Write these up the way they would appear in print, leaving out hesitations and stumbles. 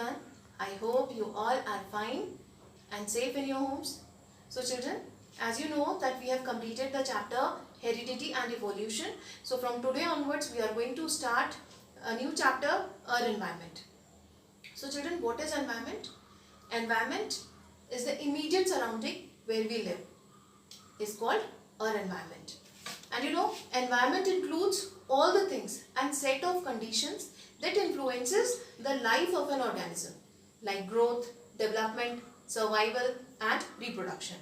everyone. I hope you all are fine and safe in your homes. So children, as you know that we have completed the chapter Heredity and Evolution. So from today onwards we are going to start a new chapter, Earth Environment. So children, what is environment? Environment is the immediate surrounding where we live. Is called our environment. And you know, environment includes all the things and set of conditions that influences the life of an organism, like growth, development, survival and reproduction.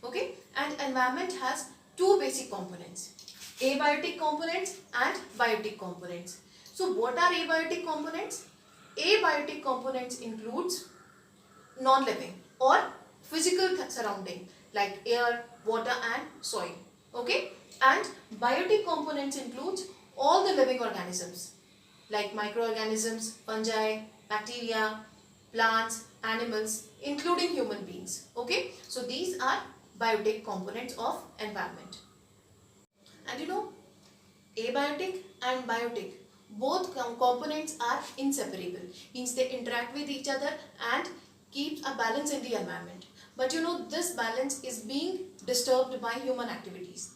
Okay, and environment has two basic components, abiotic components and biotic components. So what are abiotic components? Abiotic components includes non-living or physical surrounding like air, water and soil. Okay, and biotic components includes all the living organisms like microorganisms, fungi, bacteria, plants, animals, including human beings. Okay, so these are biotic components of environment. And you know, abiotic and biotic, both components are inseparable, means they interact with each other and keeps a balance in the environment. But you know, this balance is being disturbed by human activities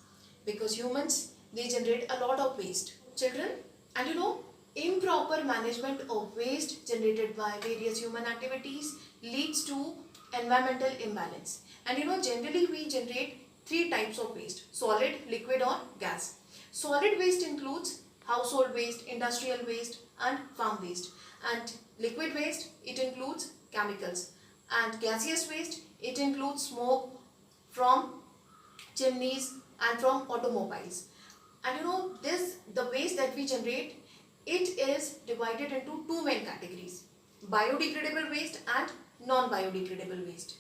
because humans, they generate a lot of waste, children. And you know, improper management of waste generated by various human activities leads to environmental imbalance. And you know, generally we generate three types of waste: solid, liquid or gas. Solid waste includes household waste, industrial waste and farm waste. And liquid waste, it includes chemicals. And gaseous waste, it includes smoke from chimneys and from automobiles. And you know, the waste that we generate, it is divided into two main categories: biodegradable waste and non-biodegradable waste.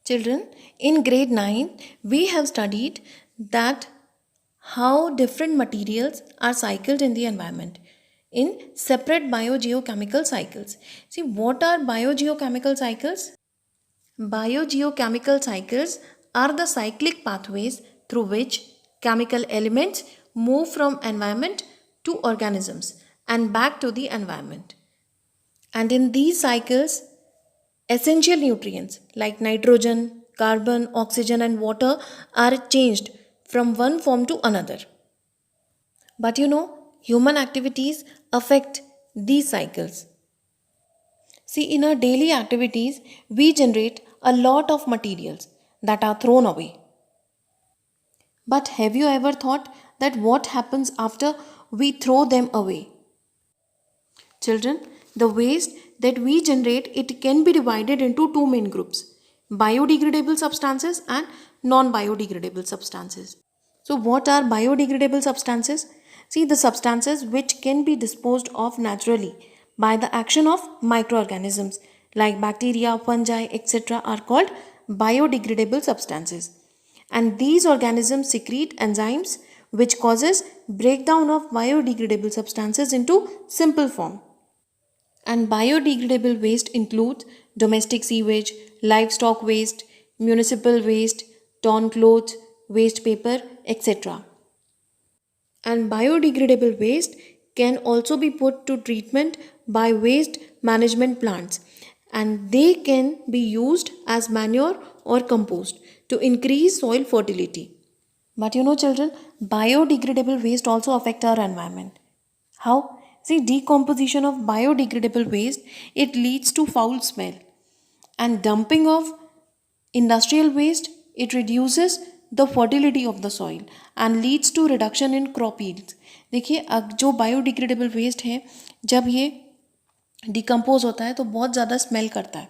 Children, in grade 9, we have studied that how different materials are cycled in the environment in separate biogeochemical cycles. See, what are biogeochemical cycles? Biogeochemical cycles are the cyclic pathways through which chemical elements move from environment to organisms and back to the environment. And in these cycles, essential nutrients like nitrogen, carbon, oxygen, and water are changed from one form to another. But you know, human activities affect these cycles. See, in our daily activities, we generate a lot of materials that are thrown away. But have you ever thought that what happens after we throw them away? Children, the waste that we generate, it can be divided into two main groups: biodegradable substances and non-biodegradable substances. So what are biodegradable substances? See, the substances which can be disposed of naturally by the action of microorganisms like bacteria, fungi, etc. are called biodegradable substances. And these organisms secrete enzymes which causes breakdown of biodegradable substances into simple form. And biodegradable waste includes domestic sewage, livestock waste, municipal waste, torn clothes, waste paper, etc. And biodegradable waste can also be put to treatment by waste management plants, and they can be used as manure or compost to increase soil fertility. But you know, children, biodegradable waste also affect our environment. How? See, decomposition of biodegradable waste, it leads to foul smell. And dumping of industrial waste, it reduces the fertility of the soil and leads to reduction in crop yields. देखिए, जो biodegradable waste है, जब ये decompose होता है तो बहुत ज़्यादा स्मेल करता है.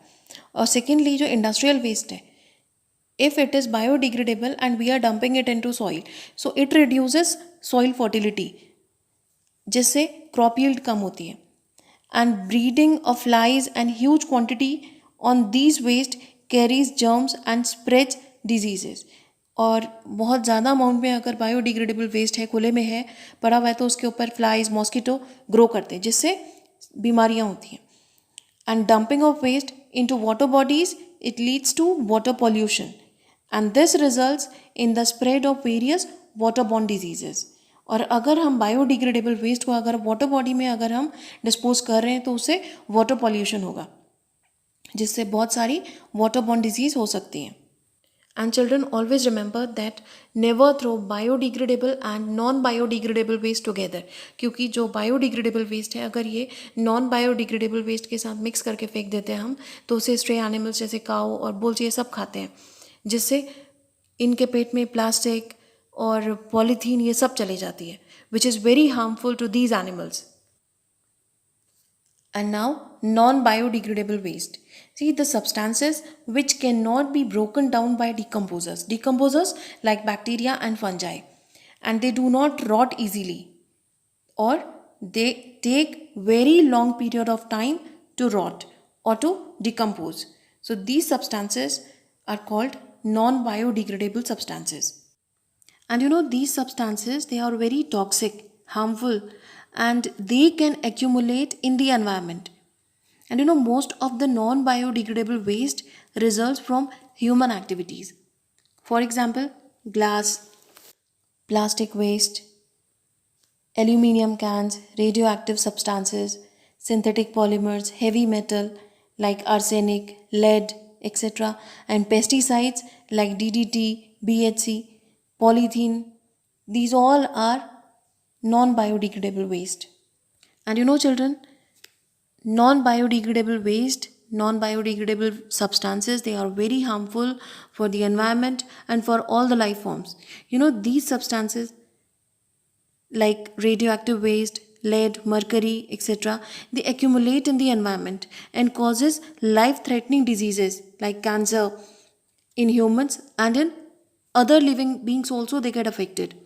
और सेकेंडली जो इंडस्ट्रियल वेस्ट है, if it is biodegradable and we are dumping it into soil, so it reduces soil fertility, जिससे क्रॉप यील्ड कम होती है. And breeding of flies and huge quantity on these waste carries germs and spreads diseases. और बहुत ज़्यादा amount में अगर biodegradable waste है, खुले में है, पड़ा हुआ है, तो उसके ऊपर फ्लाइज, मॉस्किटो ग्रो करते हैं, जिससे बीमारियाँ होती हैं. And dumping of waste into water bodies, it leads to water pollution, and this results in the spread of various waterborne diseases. और अगर हम बायोडिग्रेडेबल वेस्ट को अगर वाटर बॉडी में अगर हम डिस्पोज कर रहे हैं तो उससे वाटर पॉल्यूशन होगा, जिससे बहुत सारी वाटर बॉर्न डिजीज हो सकती हैं. And children, always remember that never throw biodegradable and non biodegradable waste together, क्योंकि जो biodegradable waste है अगर ये non biodegradable waste के साथ मिक्स करके फेंक देते हैं हम तो उसे stray animals जैसे काऊ और बुल्स ये सब खाते हैं, जिससे इनके पेट में प्लास्टिक और पॉलीथीन ये सब चली जाती है, which is very harmful to these animals. And now, non-biodegradable waste. See, the substances which cannot be broken down by decomposers. Decomposers like bacteria and fungi. And they do not rot easily. Or they take very long period of time to rot or to decompose. So, these substances are called non-biodegradable substances. And you know, these substances, they are very toxic, harmful, and they can accumulate in the environment. And you know, most of the non-biodegradable waste results from human activities. For example, glass, plastic waste, aluminium cans, radioactive substances, synthetic polymers, heavy metal like arsenic, lead, etc., and pesticides like DDT, BHC, polythene. These all are non-biodegradable waste. And you know, children, non-biodegradable waste, non-biodegradable substances, they are very harmful for the environment and for all the life forms. You know, these substances like radioactive waste, lead, mercury, etc., they accumulate in the environment and causes life-threatening diseases like cancer in humans, and in other living beings also they get affected.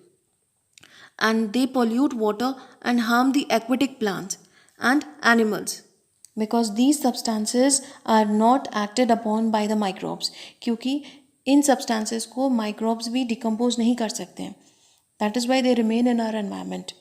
And they pollute water and harm the aquatic plants and animals, because these substances are not acted upon by the microbes, क्योंकि इन substances को microbes भी decompose नहीं कर सकते हैं. That is why they remain in our environment.